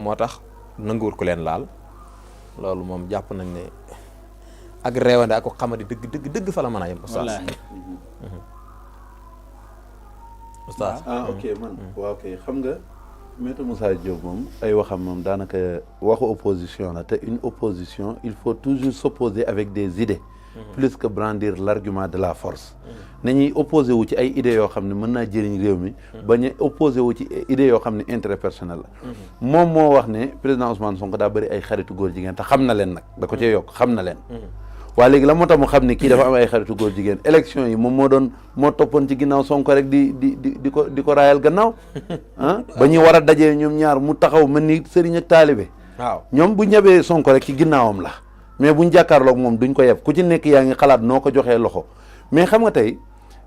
moo tax nanguwul ku leen laal loolu moom jàpp nañ ne ak réewande ak ko xamadi dëgg fa la mën a yem oustaz. oustaz ok man waaw kay xam nga Maître Moussa Diop moom ay waxam moom daanaka waxu opposition la te une opposition il faut toujours s'opposer avec des idées plus que brandir l'argument de la force nañuy opposé wu ci ay idées yoo xam ne mën naa jëriñ réew mi bañ a opposé wu ci idées yoo xam ne intérêt personnel la moom moo wax ne président Ousmane Sonko daa bëri ay xaritu góor jigéen te xam na leen nag da ko cee yokk xam na leen waaye léegi la moo tax mu xam ne kii dafa am ay xaritu góor jigéen élection yi moom moo toppoon ci ginnaaw Sonko rek di ko raayal gannaaw ba ñu war a dajee ñoom ñaar mu taxaw mel ni sëriñ ak taalibe waaw ñoom bu ñebee Sonko rek ci ginnaawam la mais buñ jàkkaarloog moom duñ ko yeb ku ci nekk yaa ngi xalaat noo ko joxee loxo mais xam nga tey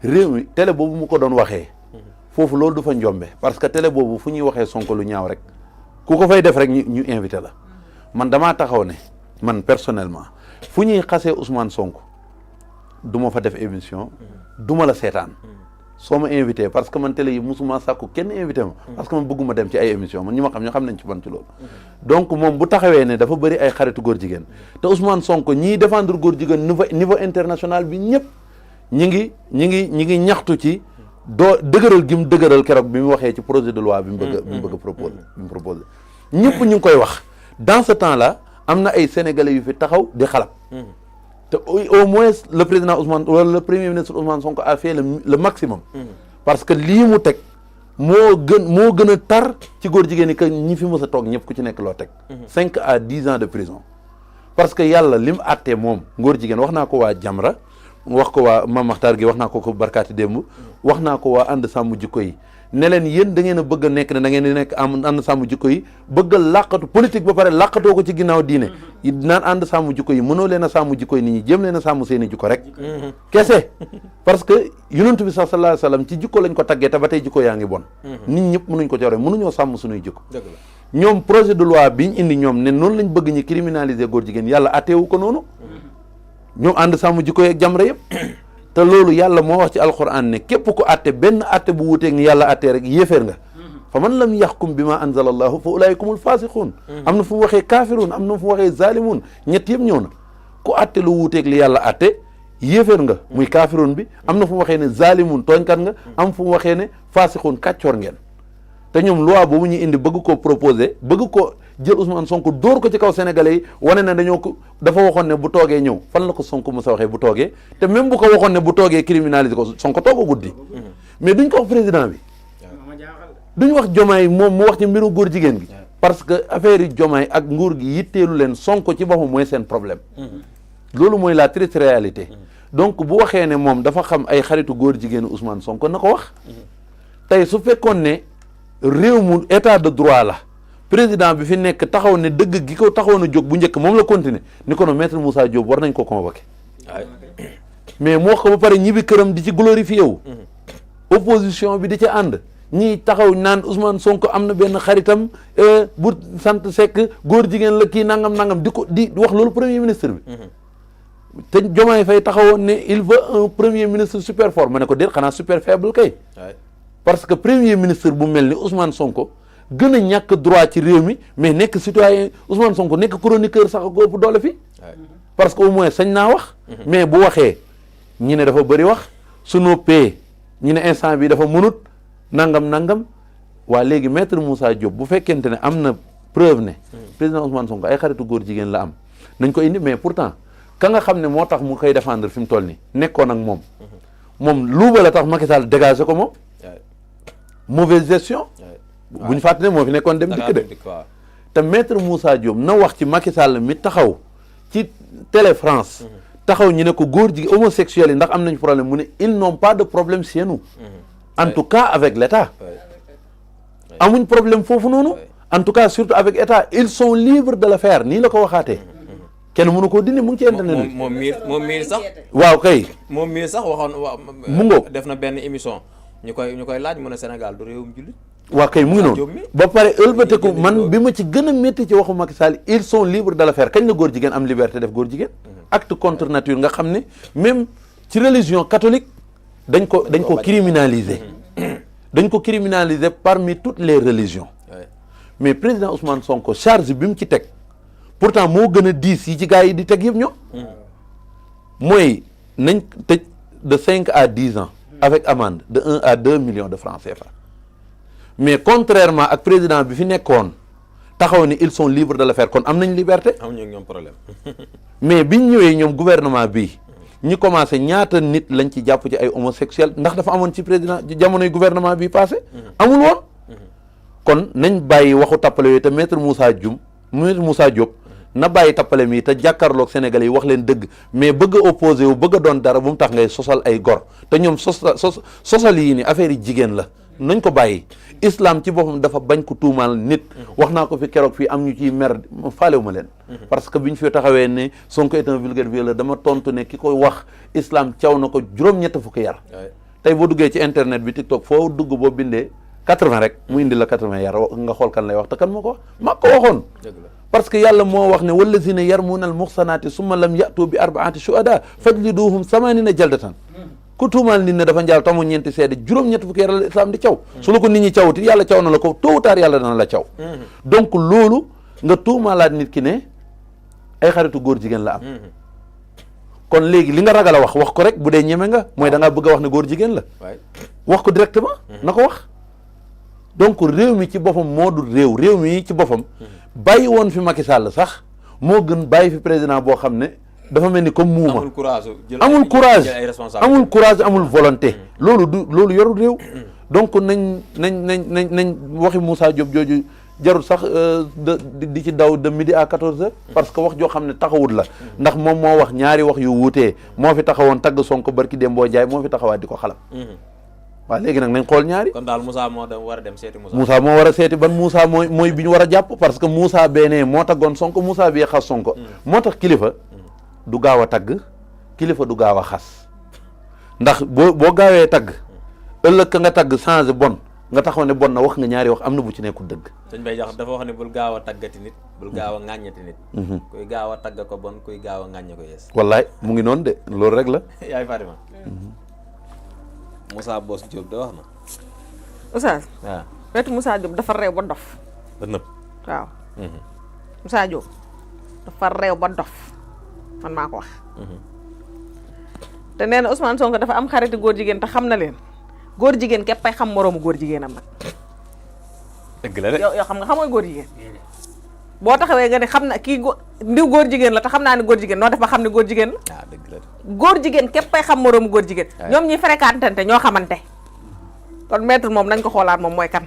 réew mi télé boobu mu ko doon waxee foofu loolu du fa njombe parce que télé boobu fu ñuy waxee Sonko lu ñaaw rek ku ko fay def rek ñu invité la man damaa taxaw ne man personnellement fu ñuy xasee Ousmane Sonko du ma fa def émission du ma la seetaan soo ma invité parce que man télé yi musuma sàkku kenn invité ma parce que man bëgguma dem ci ay émission man ñi ma xam ñoo xam nañ ci man ci loolu donc moom bu taxawee ne dafa bëri ay xaritu góor jigéen te Ousmane Sonko ñiy défendre góor jigéen niveau international bi ñëpp ñi ngi ñaxtu ci dëgëral gi mu dëgëral keroog bi mu waxee ci projet de loi bi mu bëgg a proposé ñëpp ñu ngi koy wax dans ce temps là am na ay sénégalais yu fi taxaw di xalab te au moins le président Ousmane wala le premier ministre Ousmane Sonko a fait le maximum parce que lii mu teg moo gën a tar ci góor jigéen ñi que ñi fi mës a toog ñëpp ku ci nekk loo teg 5 à 10 ans de prison parce que yàlla li mu àttee moom góor jigéen wax naa ko waa Jamra wax ko waa Mame Makhtar gi wax naa ko barkaati démb wax naa ko waa ànd sàmm jikko yi ne leen yéen da ngeen a bëgg a nekk ne da ngeen di nekk ànd sàmm jikko yi bëgg a làqatu politique ba pare làqatoo ko ci ginnaaw diine naan ànd sàmm jikko yi mënoo leen a sàmm jikko yi nit ñi jéem leen a sàmm seeni jikko rek kese parce que yonent bi sallallahu alayhi wasallam ci jikko lañ ko taggee te ba tey jikko yaa ngi bon nit ñëpp mënuñ ko coore mënuñoo sàmm suñuy jikko ñoom projet de loi biñ indi ñoom ne noonu lañ bëgg ñu criminaliser góor jigéen yàlla atteewu ko noonu ñoom ànd sàmm jikko yi ak Jamra yëpp te loolu yàlla moo wax ci alquran ne képp ko atte benn atte bu wuteeg ni yàlla attee rek yéeféer nga fa man lam yaxkum bi ma anzala allahu fa ulaikumul fasiqun am na fu mu waxee kafirun am na fu mu waxee zalimun ñett yëpp ñëw na ku atte lu wuuteeg li yàlla atte yéeféer nga muy kafirun bi am na fu mu waxee ne zalimun tooñkat nga am fu mu waxee ne fasiqun kàccoor ngeen te ñoom loi boobu ñu indi bëgg ko proposé bëgg ko jël Ousmane Sonko dóor ko ci kaw sénégalais yi wane ne dañoo ko dafa waxoon ne bu toogee ñëw fan la ko Sonko mos a waxee bu toogee te même bu ko waxoon ne bu toogee criminalisé ko Sonko toog guddi mais duñ ko wax président bi duñ wax Diomaye moom mu wax ci mbiru góor jigéen gi parce que affaire yi Diomaye ak nguur gi yitteelu leen Sonko ci boppam mooy seen problème loolu mooy la triste réalité donc bu waxee ne moom dafa xam ay xaritu góor jigéenu Ousmane Sonko na ko wax tey su fekkoon ne réew mu état de droit la président bi fi nekk taxaw ne dëgg gi ko taxaw na jóg bu njëkk moom la continuer ni ko no maître Moussa Diop war nañ ko convoqué mais mu wax ko ba pare ñibbi këram di ci glorifié wu opposition bi di ci ànd ñii taxaw naan Ousmane Sonko am na benn xaritam bu sant Seck góor jigéen la kii nangam di wax loolu premier ministre bi te Diomaye Faye taxawoon ne il veut un premier ministre super fort ma ne ko déet xanaa super faible kay parce que premier ministre bu mel ni Ousmane Sonko gën a ñàkk droit ci réew mi mais nekk citoyen Ousmane Sonko nekk chroniqueur sax ko ëpp doole fi parce que au moins sañ naa wax mais bu waxee ñi ne dafa bëri wax su noppee ñi ne instant bi dafa mënut nangam waa léegi maître Moussa Diop bu fekkente ne am na preuve ne président Ousmane Sonko ay xaritu góor jigéen la am nañ ko indi mais pourtant ka nga xam ne moo tax mu koy défendre fi mu toll nii nekkoon ak moom luuba la tax Macky Sall dégagé ko moom mauvaise gestion bu ñu fàttali moo fi nekkoon dem dikk de te maître Moussa Diop na wax ci Macky Sall mi taxaw ci Télé France taxaw ñu ne ko góor jigéen homosexuels yi ndax am nañ problème mu ne ils n'ont pas de problème chez nous en tout cas avec l'État amuñ problème foofu noonu en tout cas surtout avec l'État ils sont libres de le faire nii la ko waxaatee kenn mënu koo dindi mu ngi ci internet bi moom miir sax waaw kay moom miir sax waxoon mu ngoog def na benn émission ñu koy laaj mu ne Sénégal du réewum jullit waaw kay mu ngi noonu ba pare ëlbateku man bi ma ci gën a métti ci waxu Macky Sall ils sont libres de le faire kañ la góor jigéen am liberté def góor jigéen acte contre nature nga xam ne même ci religion catholique dañ ko criminaliser dañ ko criminaliser parmi toutes les religions mais président Ousmane Sonko charge bi mu ci teg pourtant moo gën a diis yi ci gars yi di teg yëpp ñoom mooy nañ tëj de 5 à 10 ans avec amende de 1 à 2 millions de francs CFA mais contrairement ak président bi fi nekkoon taxaw ni ils sont libres de le faire kon am nañ liberté. amuñu ak ñoom problème. mais biñ ñëwee ñoom gouvernement bi ñi commencé ñaata nit lañ ci jàpp ci ay homosexuels ndax dafa amoon ci président jamonoy gouvernement bi passé amul woon kon nañ bàyyi waxu tappale yooyu te maître Moussa Diop na bàyyi tappale mi te jàkkaarloog Sénégalais yi wax leen dëgg mais bëgg a opposé wu bëgg a doon dara bu mu tax ngay sosal ay gor te ñoom sosal yi ni affaire yi jigéen la nañ ko bàyyi islam ci boppam dafa bañ ko tuumaal nit wax naa ko fi keroog fii am ñu ciy mer faalewu ma leen parce que biñ fi taxawee ne Sonko est un vulgaire violeur dama tontu ne ki koy wax islam caw na ko juróom-ñett fukki yar tey boo duggee ci internet bi TikTok foo dugg boo bindee 80 rek mu indi la 80 yar nga xool kan lay wax te kan moo ko wax maa ko waxoon parce que yàlla moo wax ne wallazina yarmuuna al muxsanaati summa lam yatu bi arbaati shuhada fajliduhum samanina jaldatan ku tuumaal nit ne dafa njaal tamu ñeenti seede juróom-ñett fukki yar la islam di caw su la ko nit ñi cawti yàlla caw na la ko tôt ou tard yàlla dana la caw donc loolu nga tuumaalaat nit ki ne ay xaritu góor jigéen la am kon léegi li nga ragal a wax ko rek bu dee ñeme nga mooy da ngaa bëgg a wax ne góor jigéen la wax ko directement na ko wax donc réew mi ci boppam moo dul réew mi ci boppam bàyyi woon fi Macky Sall sax moo gën bàyyi fi président boo xam ne dafa mel ni comme muuma amul courage amul volonté loolu yorul réew donc nañ waxi Moussa Diop jooju jarul sax di ci daw de midi à 14h parce que wax joo xam ne taxawut la ndax moom moo wax ñaari wax yu wuutee moo fi taxawoon tagg Sonko barki Dembo Ndiaye moo fi taxawaat di ko xalam waaw léegi nag nañ xool ñaari. kon daal Moussa moo war a dem seeti Moussa moo war a seeti ban Moussa mooy bi ñu war a jàpp parce que Moussa benee moo taggoon Sonko Moussa bi xas Sonko moo tax kilifa du gaaw a tagg kilifa du gaaw a xas ndax boo gaawee tagg ëllëg ka nga tagg changé bon nga taxaw ne bon na wax nga ñaari wax am na bu ci nekkul dëgg. sëñ Bay Jaxate dafa wax ne bul gaaw a taggati nit bul gaaw a ŋàññati nit. kuy gaaw a tagg ko bon kuy gaaw a ŋàññ ko yees. wallaay mu ngi noonu de loolu rek la. yaay Fatima. Moussa Boss Diop de wax na. Oustaz. waaw wetu Moussa Diop dafa réew ba dof. ba nëb. waaw. Moussa Diop dafa réew ba dof man maa ko wax. te nee na Ousmane Sonko dafa am xariti góor jigéen te xam na leen góor jigéen képp ay xam moroomu góor jigéenam nag. dëgg la de yow xam nga xamooy góor jigéen. boo taxawee nga ne xam na kii ndiw góor jigéen la te xam naa ne góor jigéen noo def ba xam ne góor jigéen la. waaw dëgg la de. góor jigéen képp ay xam moroomu góor jigéen. ñoom ñi fréquentante ñoo xamante. kon maître moom nañ ko xoolaat moom mooy kan.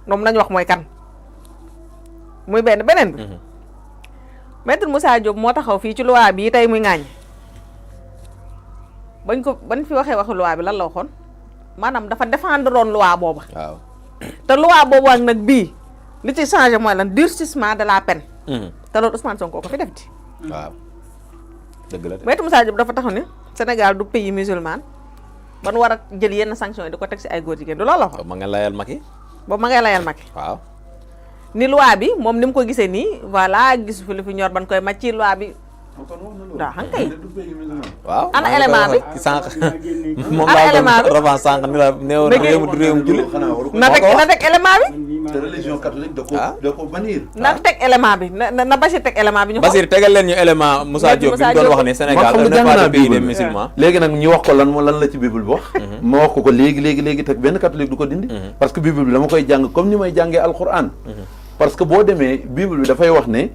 moom nañ wax mooy kan. muy beneen bi. maître Moussa Diop moo taxaw fii ci loi bii tey muy ŋaañ. bañ fi waxee waxu loi bi lan la waxoon maanaam dafa défendre doon loi booba. waaw te loi boobu ak nag bii li ci changé mooy lan durcissement de la peine. te loolu Ousmane Sonko ko fi def ci. waaw dëgg la de. maître Moussa Diop dafa taxaw ne Sénégal du pays musulman ba nu war a jël yenn sanctions yi di ko teg si ay góor jigéen du loolu la waxoon. ma nga layal Macky. boobu ma ngay layal Macky. waaw. ni loi bi moom ni mu ko gisee nii voilà gisu fi lu fi ñor ban koy màcc ci loi bi. waaw xam kay. waaw ana élément bi sànq moom laa doon revanche sànq ni la néew réewum du réewum jullit na teg élément bi. te religion catholique da ko bannir. na teg élément bi na Bachir teg élément bi ñu. Bachir tegal leen ñu élément Moussa Diop bi mu doon wax ne Sénégal n'est pas le pays des musulmans. léegi nag ñu wax ko lan la ci bible bi wax. ma wax ko léegi teg benn catholique du ko dindi. parce que bible bi dama koy jàng comme ni may jàngee alquran. parce que boo demee bible bi dafay wax ne.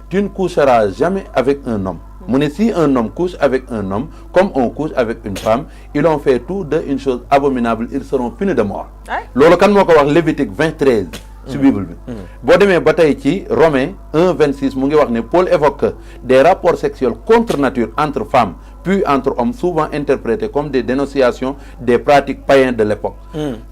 tu ne coucheras jamais avec un homme. mu ne si un homme couche avec un homme comme on couche avec une femme ils ont fait tous deux une chose abominable ils seront punis de mort. loolu kan moo ko wax Lévitique 20:13 ci Bible bi. boo demee ba tey ci Romains 1:26 mu ngi wax ne Paul évoque des rapports sexuels contre nature entre femmes puis entre hommes souvent interprétés comme des dénonciations des pratiques païennes de l'époque.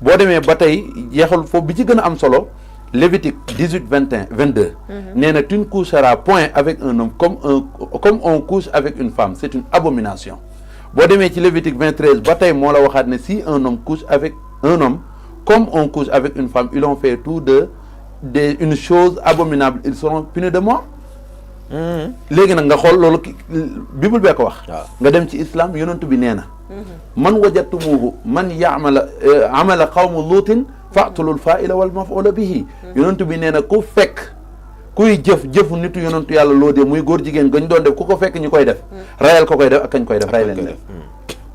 boo demee ba tey jeexal foofu bi ci gën a am solo. Lévitique 18:21-22. nee na tu ne coucheras point avec un homme comme on couche avec une femme c'est une abomination. boo demee ci Lévitique 20:13 ba tey moo la waxaat ne si un homme couche avec un homme comme on couche avec une femme ils ont fait tous deux une chose abominable ils seront punis de mort. léegi nag nga xool loolu Bible bee ko wax. nga dem ci islam yonent bi nee na. man wajatumuhu man amala qawmu luutin fa'tulul fa'ila wal maf'ula bihi yonentu bi nee na ku fekk kuy jëfu nitu yonentu yàlla loo dee muy góor jigéen gañ doon def ku ko fekk ñu koy def rayal ko koy def ak kañ koy def ray leen def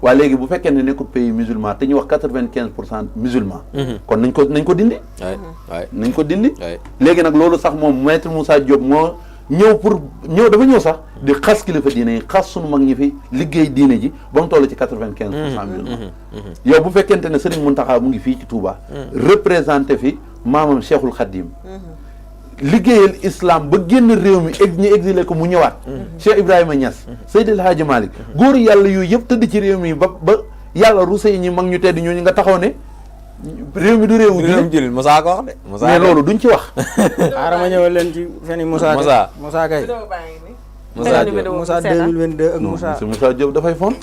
waa léegi bu fekkee ne nekkul pays musulman te ñu wax 95% musulman kon nañ ko dindi nañ ko dindi léegi nag loolu sax moom maître Moussa Diop moo dafa ñëw sax di xas kilifa diine yi xas sunu mag ñi fi liggéey diine ji ba mu toll ci 95% musulman yow bu fekkente ne Serigne Mountakha mu ngi fii ci Touba représenté fi maamam Cheikhul Khadim liggéeyal islam ba génn réew mi ñu exilé ko mu ñëwaat Cheikh Ibrahima Niass Seydi El Hadji Malick góor yàlla yooyu yëpp tëdd ci réew mi ba yàlla rusé yi ñi mag ñu tedd ñooñu nga taxaw ne réew mi du réewu jullit Moussa ko wax de mais loolu duñ ci wax xaaral ma ñëwal leen ci feni Moussa Kay Moussa 2022 ak Moussa Diop dafay fon.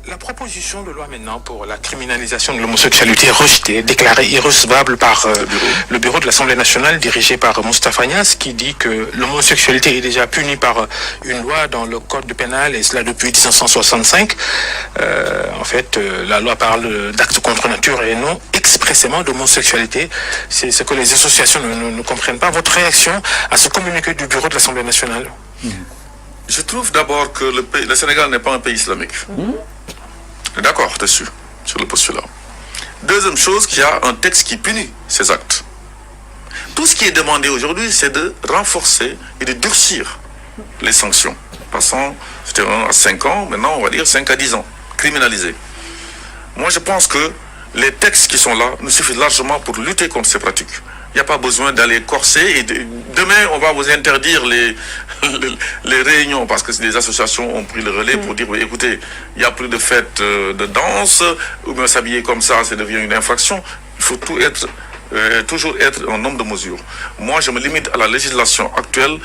La proposition de loi maintenant pour la criminalisation de l'homosexualité est rejetée, déclarée irrecevable par le bureau de l'Assemblée nationale dirigé par Moustapha Niasse qui dit que l'homosexualité est déjà punie par une loi dans le code pénal et cela depuis 1965. En fait, la loi parle d'actes contre nature et non expressément d'homosexualité. C'est ce que les associations ne comprennent pas. Votre réaction à ce communiqué du bureau de l'Assemblée nationale? Je trouve d'abord que le Sénégal n'est pas un pays islamique. D'accord dessus, sur le postulat. Deuxième chose, qu'il y a un texte qui punit ces actes. Tout ce qui est demandé aujourd'hui, c'est de renforcer et de durcir les sanctions. Passant, c'était 1 à 5 ans, maintenant on va dire 5 à 10 ans, criminalisés. Moi je pense que les textes qui sont là nous suffisent largement pour lutter contre ces pratiques. Il n'y a pas besoin d'aller corser et demain on va vous interdire les réunions parce que les associations ont pris le relais pour dire écoutez, il n'y a plus de fêtes de danse ou bien s'habiller comme ça devient une infraction. Il faut toujours être un homme de mesure. Moi je me limite à la législation actuelle.